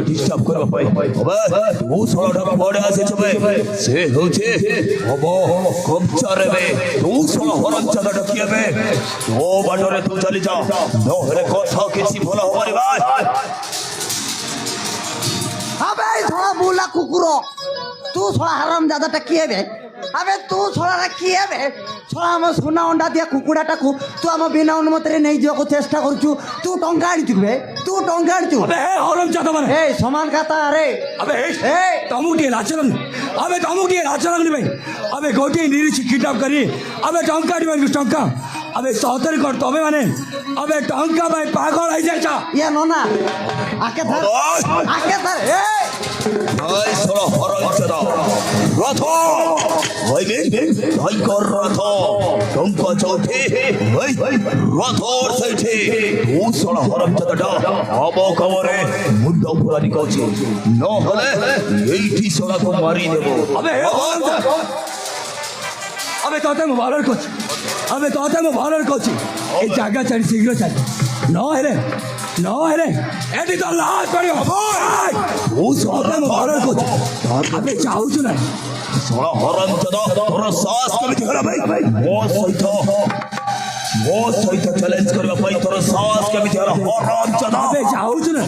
disturb করবা পাই মু ষোলটা পড়ে আসেছে সে হচ্ছে হব কমচারে তু ষোল হরম চাঁদাটা কি হবে তো বাটরে তু চালি যা নহলে কথা কিছু ভালো হবারে ভাই আবে ছোড়া বুলা কুকুর তু ছোড়া হারাম দাদাটা কি হবে আবে তু ছোড়াটা কি হবে ছোড়া আমার সোনা অন্ডা দিয়া কুকুড়াটাকু তু আমার বিনা অনুমতিরে নেই যাওয়াকে চেষ্টা করছু তু টঙ্কা আনিছু বে তু টঙ্কা আনিছু अबे हे हरम जाता माने এই সমান কথা আরে अबे ए तमुटी लाचरन अबे तमुटी लाचरन नि भाई अबे गोटी निरीची किडनैप करी अबे टंका दिबे टंका अबे सौतर कर तबे माने अबे टंका भाई पागल হই যায়ছা ইয়া ননা আকে ধর এই ভাই ষোল হরম চাঁদা রথ হইবে ভয়ঙ্কর রথ টঙ্কা চৌথে ভাই রথর সাইঠে ও ষোল হরম চাঁদাটা হব কবরে মুন্ড ফুলানি কইছে নহলে এইটি ষোলাকে মারি দেব अबे हे हरम जाता अबे तोते मुबारक कोच अबे तोते मुबारक कोच এই জায়গা ছাড়ি শীঘ্র ছাড়ি ন হেরে এটি তো লাশ পড়ি হবো ও ষোল মুবারক কোচ अबे চাউছ না ষোল হরম চাঁদা তোর সাহস কেমিতি হলা ভাই ମୋ ସହିତ ଚ୍ୟାଲେଞ୍ଜ କରିବା ପାଇଁ ତୋର ସାହସ କେମିତି ହେଲା ହରମ ଚାঁଦା अबे ଚାଉଛ ନା